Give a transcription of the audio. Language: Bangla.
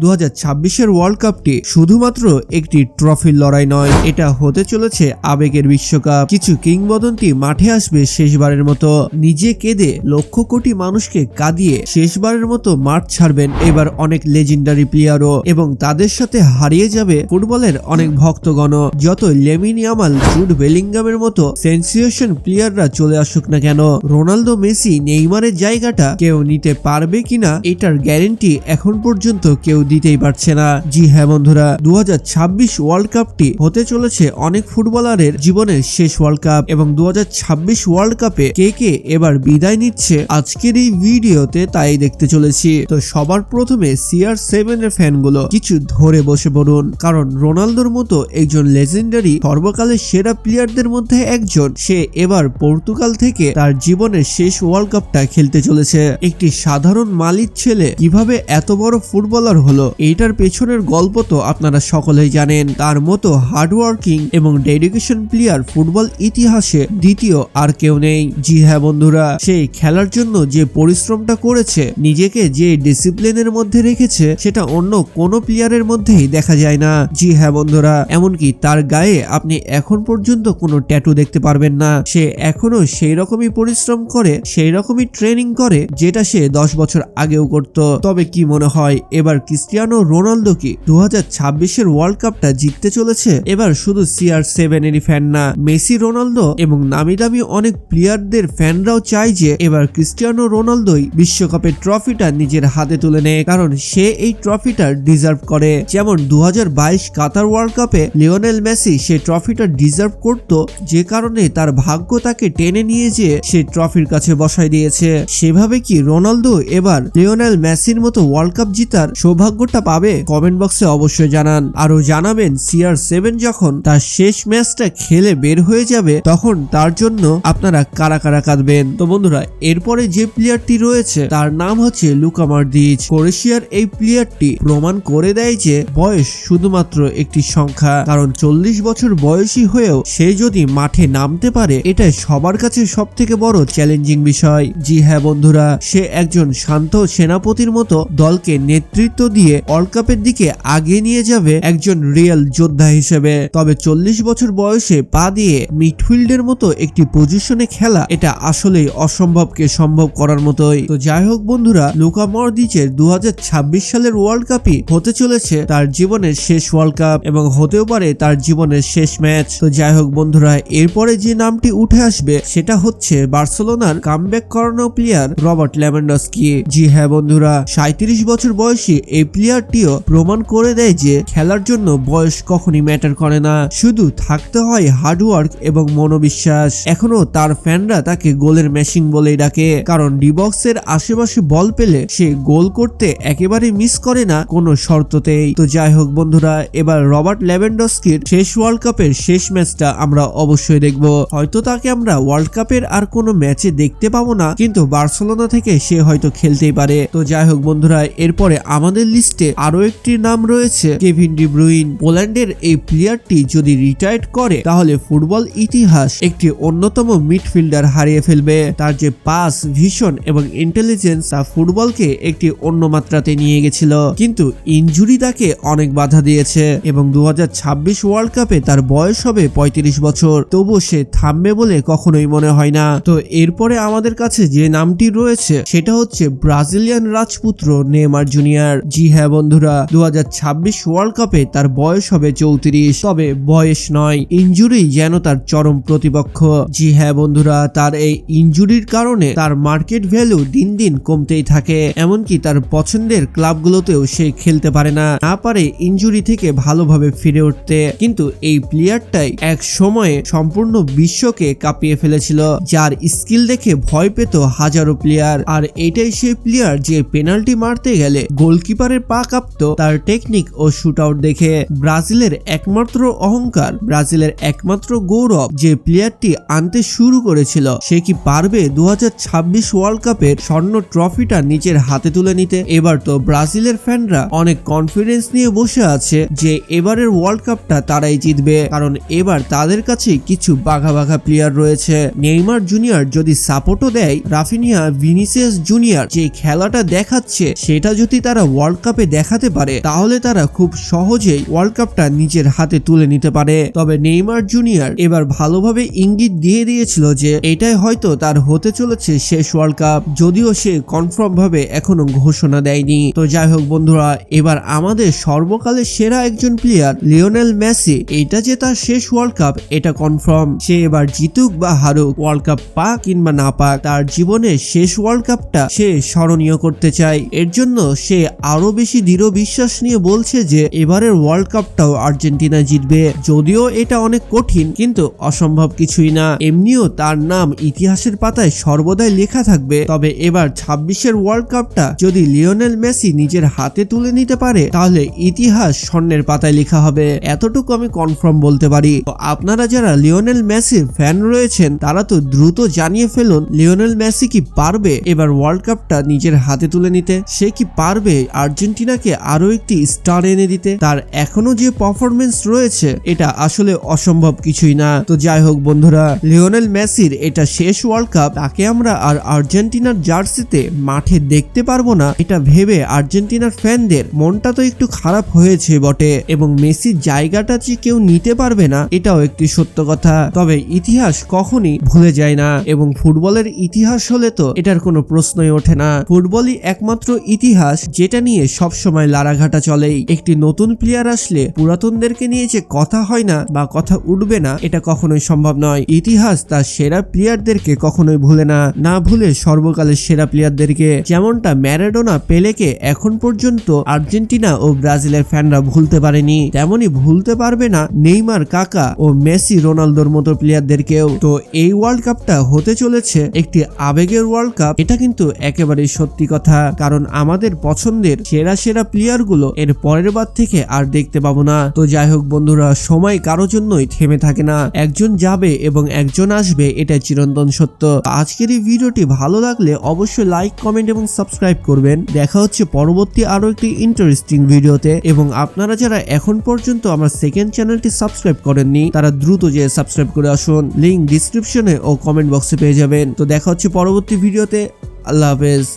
2026-এর ওয়ার্ল্ড কাপটি শুধুমাত্র একটি ট্রফির লড়াই নয়, এটা হতে চলেছে আবেগের বিশ্বকাপ। কিছু কিংবদন্তি মাঠে আসবে শেষবারের মতো, নিজে কেঁদে লক্ষ কোটি মানুষকে কাঁদিয়ে শেষবারের মতো মাঠ ছাড়বেন এবার অনেক লেজেন্ডারি প্লেয়ারও, এবং তাদের সাথে হারিয়ে যাবে ফুটবলের অনেক ভক্তগণ। যত লেমিন ইয়ামাল, জুড বেলিংগামের মতো সেন্সেশন প্লেয়াররা চলে আসুক না কেন, রোনালদো, মেসি, নেইমারের জায়গাটা কেউ নিতে পারবে কিনা এটার গ্যারেন্টি এখন পর্যন্ত কেউ দিতেই পারছে না। জি হ্যাঁ বন্ধুরা, 2026 ওয়ার্ল্ড কাপটি হতে চলেছে অনেক ফুটবলারের জীবনের শেষ ওয়ার্ল্ড কাপ, এবং 2026 ওয়ার্ল্ড কাপে কে কে এবার বিদায় নিচ্ছে আজকের এই ভিডিওতে তাই দেখতে চলেছি। তো সবার প্রথমে CR7 এর ফ্যানগুলো কিছু ধরে বসে পড়ুন, কারণ রোনালদোর মতো একজন লেজেন্ডারি সর্বকালের সেরা প্লেয়ারদের মধ্যে একজন, সে এবার পর্তুগাল থেকে তার জীবনের শেষ ওয়ার্ল্ড কাপটা খেলতে চলেছে। একটি সাধারণ মালিক ছেলে কিভাবে এত বড় ফুটবলার হলো, এইটার পেছনের গল্প তো আপনারা সকলেই জানেন। তার মতো হার্ডওয়ার্কিং এবং ডেডিকেশন প্লেয়ার ফুটবল ইতিহাসে দ্বিতীয় আর কেউ নেই। জি হ্যাঁ বন্ধুরা, সেই খেলার জন্য যে পরিশ্রমটা করেছে, নিজেকে যে ডিসিপ্লিনের মধ্যে রেখেছে, সেটা অন্য কোনো প্লেয়ারের মধ্যেই দেখা যায় না। জি হ্যাঁ বন্ধুরা, এমনকি তার গায়ে আপনি এখন পর্যন্ত কোনো ট্যাটু দেখতে পারবেন না। সে এখনো সেই রকমই পরিশ্রম করে, সেই রকমই ট্রেনিং করে যেটা সে 10 বছর আগেও করত। তবে কি মনে হয় এবার ক্রিস্টিয়ানো রোনালদো কি 2026-এর ওয়ার্ল্ড কাপটা জিততে চলেছে? এবার শুধু CR7 এরই ফ্যান না, মেসি, রোনালদো এবং নামি দামি অনেক প্লেয়ারদের ফ্যানরাও চায় যে এবার ক্রিস্টিয়ানো রোনালদোই বিশ্বকাপের ট্রফিটা নিজের হাতে তুলে নেয়, কারণ সে এই ট্রফিটা ডিজার্ভ করে। যেমন 2022 কাতার ওয়ার্ল্ড কাপে লিওনেল মেসি সে ট্রফিটা ডিজার্ভ করত, যে কারণে তার ভাগ্য তাকে টেনে নিয়ে যেয়ে সে ট্রফির কাছে বসায় দিয়েছে। সেভাবে কি রোনালদো এবার লিওনেল মেসির মতো ওয়ার্ল্ড কাপ জিতার সৌভাগ্যটা পাবে? কমেন্ট বক্সে অবশ্যই জানান। আরো জানাবেন CR7 যখন তার শেষ ম্যাচটা খেলে বের হয়ে যাবে, তখন তার জন্য আপনারা কারা কারা কাঁদবেন। তো বন্ধুরা, এরপরে যে প্লেয়ারটি রয়েছে তার নাম হচ্ছে লুকা মডরিচ। ক্রোয়েশিয়ার এই প্লেয়ারটি প্রমাণ করে দেয় যে বয়স শুধুমাত্র একটি সংখ্যা, কারণ 40 বছর বয়সী হয়েও সে যদি মাঠে নামতে পারে, এটাই সবার কাছে সব থেকে বড় চ্যালেঞ্জিং বিষয়। জি হ্যাঁ বন্ধুরা, সে একজন শান্ত সেনাপতির মতো দলকে নেতৃত্ব দিয়ে ওয়ার্ল্ড কাপের দিকে আগিয়ে নিয়ে যাবে একজন রিয়েল যোদ্ধা হিসেবে। তবে 40 বছর বয়সে পা দিয়ে মিডফিল্ডের মতো একটি পজিশনে খেলা, এটা আসলেই অসম্ভবকে সম্ভব করার মতোই। তো যাই হোক বন্ধুরা, লুকা মডরিচের 2026 সালের ওয়ার্ল্ড কাপই হতে চলেছে তার জীবনের শেষ ওয়ার্ল্ড কাপ, এবং হতেও পারে তার জীবনের শেষ ম্যাচ। তো যাই হোক বন্ধুরা, এরপরে যে নামটি উঠে আসবে সেটা হচ্ছে বার্সেলোনার কামব্যাক করানো প্লেয়ার রবার্ট লেভানডস্কি। জি হ্যাঁ বন্ধুরা, 37 বছর বয়সী এই প্লেয়ারটিও প্রমাণ করে দেয় যে খেলার জন্য বয়স কখনই ম্যাটার করে না, শুধু থাকতে হয় হার্ডওয়ার্ক এবং মনোবিশ্বাস। এখনো তার ফ্যানরা তাকে গোলের মেশিন বলেই ডাকে, কারণ ডিবক্সের আশেপাশে বল পেলে সে গোল করতে একেবারে মিস করে না কোনো শর্ততেই। তো যাই হোক বন্ধুরা, এবার রবার্ট লেভানডস্কির শেষ ওয়ার্ল্ড কাপের শেষ ম্যাচটা আমরা অবশ্যই দেখব। হয়তো তাকে আমরা ওয়ার্ল্ড কাপের আর কোনো ম্যাচে দেখতে পাবো না, কিন্তু বার্সেলোনা থেকে সে হয়তো খেলতেই পারে। তো যাই হোক বন্ধুরা, এরপরে আমাদের লিস্টে আরো একটি নাম রয়েছে কেভিন ডি ব্রুইন। পোল্যান্ডের এই প্লেয়ারটি যদি রিটায়ার্ড করে, তাহলে ফুটবল ইতিহাস একটি অন্যতম মিডফিল্ডার হারিয়ে ফেলবে। তার যে পাস, ভিশন এবং ইন্টেলিজেন্স তা ফুটবলকে একটি অন্য মাত্রাতে নিয়ে গেছিল, কিন্তু ইনজুরি তাকে অনেক বাধা দিয়েছে, এবং 2026 ওয়ার্ল্ড কাপে তার বয়স হবে 35 বছর, তবুও সে থামবে বলে কখনোই মনে হয় না। তো এরপরে আমাদের কাছে যে নামটি রয়েছে সেটা হচ্ছে ব্রাজিলিয়ান রাজপুত্র নেইমার জুনিয়র। জি হ্যাঁ বন্ধুরা, 2026 ওয়ার্ল্ড কাপে তার বয়স হবে 34, তবে বয়স নয়, ইনজুরি যেন তার চরম প্রতিপক্ষ। জি হ্যাঁ বন্ধুরা, তার এই ইনজুরির কারণে তার মার্কেট ভ্যালু দিন দিন কমতেই থাকে, এমনকি তার পছন্দের ক্লাবগুলোতেও সে খেলতে পারে না পারে ইনজুরি থেকে ভালোভাবে ফিরে উঠতে। কিন্তু এই প্লেয়ারটাই এক সময়ে সম্পূর্ণ বিশ্বকে কাঁপিয়ে ফেলেছিল, যার স্কিল দেখে ভয় পেত হাজারো প্লেয়ার। আর এটাই সেই প্লেয়ার যে পেনাল্টি মারতে গেলে গোলকিপারের পা কাঁপতো তার টেকনিক ও শুট আউট দেখে। ব্রাজিলের একমাত্র অহংকার, ব্রাজিলের একমাত্র গৌরব যে প্লেয়ারটি আনতে শুরু করেছিল, সে কি পারবে 2026 ওয়ার্ল্ড কাপের স্বর্ণ ট্রফিটা নিজের হাতে তুলে নিতে? এবার তো ব্রাজিলের ফ্যানরা অনেক কনফিডেন্স নিয়ে বসে আছে যে এবারের ওয়ার্ল্ড কাপটা তারাই জিতবে, কারণ এবার তাদের কাছে কিছু বাঘা বাঘা প্লেয়ার রয়েছে। নেইমার জুনিয়র যদি সাপোর্টও দেয়, রাফিনিয়া, ভিনিসিয়াস জুনিয়র যে খেলাটা দেখাচ্ছে সেটা যদি তারা ওয়ার্ল্ড কাপ কাপে দেখাতে পারে তাহলে তারা খুব সহজেই ওয়ার্ল্ড কাপটা নিজের হাতে তুলে নিতে পারে। তবে নেইমার জুনিয়র এবার ভালোভাবে ইঙ্গিত দিয়ে দিয়েছিল যে এটাই হয়তো তার হতে চলেছে শেষ ওয়ার্ল্ড কাপ, যদিও সে কনফার্ম ভাবে এখনো ঘোষণা দেয়নি। তো যাই হোক বন্ধুরা, এবার আমাদের সর্বকালের সেরা একজন প্লেয়ার লিওনেল মেসি, এটা যে তার শেষ ওয়ার্ল্ড কাপ এটা কনফার্ম। সে এবার জিতুক বা হারুক, ওয়ার্ল্ড কাপ পাক কিংবা না পাক, তার জীবনের শেষ ওয়ার্ল্ড কাপটা সে স্মরণীয় করতে চায়। এর জন্য সে আরো বেশি দৃঢ় বিশ্বাস নিয়ে বলছে যে এবারের ওয়ার্ল্ড কাপটাও আর্জেন্টিনা জিতবে। যদিও এটা অনেক কঠিন, কিন্তু অসম্ভব কিছুই না। এমনিও তার নাম ইতিহাসের পাতায় সর্বদাই লেখা থাকবে। তবে এবার 26-এর ওয়ার্ল্ড কাপটা যদি লিওনেল মেসি নিজের হাতে তুলে নিতে পারে তাহলে ইতিহাস স্বর্ণের পাতায় লেখা হবে, এতটুকু আমি কনফার্ম বলতে পারি। তো আপনারা যারা লিওনেল মেসির ফ্যান রয়েছেন তারা তো দ্রুত জানিয়ে ফেলুন লিওনেল মেসি কি পারবে এবার ওয়ার্ল্ড কাপটা নিজের হাতে তুলে নিতে? সে কি পারবে আর্জেন্টিনাকে আরো একটি স্টার এনে দিতে? তার এখনো যে পারফরমেন্স রয়েছে এটা আসলে অসম্ভব কিছুই না। তো যাই হোক বন্ধুরা, লিওনেল মেসির এটা শেষ ওয়ার্ল্ড কাপ, তাকে আমরা আর আর্জেন্টিনার জার্সিতে মাঠে দেখতে পারবো না, এটা ভেবে আর্জেন্টিনার ফ্যানদের মনটা তো একটু খারাপ হয়েছে বটে। এবং মেসির জায়গাটা যে কেউ নিতে পারবে না এটাও একটি সত্য কথা। তবে ইতিহাস কখনই ভুলে যায় না, এবং ফুটবলের ইতিহাস হলে তো এটার কোনো প্রশ্নই ওঠে না। ফুটবলই একমাত্র ইতিহাস যেটা নিয়ে সবসময় লাড়াঘাটা চলেই। একটি নতুন প্লেয়ার আসলে পুরাতনদেরকে নিয়ে যে কথা হয় না বা কথা উঠবে না এটা কখনোই সম্ভব নয়। ইতিহাস তার সেরা প্লেয়ারদেরকে কখনোই ভুলে না, না ভুলে সর্বকালের সেরা প্লেয়ারদেরকে, যেমনটা ম্যারাডোনা পেলেকে এখন পর্যন্ত আর্জেন্টিনা ও ব্রাজিলের ফ্যানরা ভুলতে পারেনি, তেমনি ভুলতে পারবে না নেইমার, কাকা ও মেসি, রোনালদোর মতো প্লেয়ারদেরকেও। তো এই ওয়ার্ল্ড কাপটা হতে চলেছে একটি আবেগের ওয়ার্ল্ড কাপ, এটা কিন্তু একেবারেই সত্যি কথা। কারণ আমাদের পছন্দের সেরা সেরা প্লেয়ারগুলো এর পরের বার থেকে আর দেখতে পাবো না। তো যাই হোক বন্ধুরা, সময় কারোর জন্যই থেমে থাকে না, একজন যাবে এবং একজন আসবে, এটা চিরন্তন সত্য। আজকের এই ভিডিওটি ভালো লাগলে অবশ্যই লাইক, কমেন্ট এবং সাবস্ক্রাইব করবেন। দেখা হচ্ছে পরবর্তী আরো একটি ইন্টারেস্টিং ভিডিওতে। এবং আপনারা যারা এখন পর্যন্ত আমার সেকেন্ড চ্যানেলটি সাবস্ক্রাইব করেননি তারা দ্রুত যেয়ে সাবস্ক্রাইব করে আসুন, লিংক ডিসক্রিপশনে ও কমেন্ট বক্সে পেয়ে যাবেন। তো দেখা হচ্ছে পরবর্তী ভিডিওতে। আল্লাহ হাফেজ।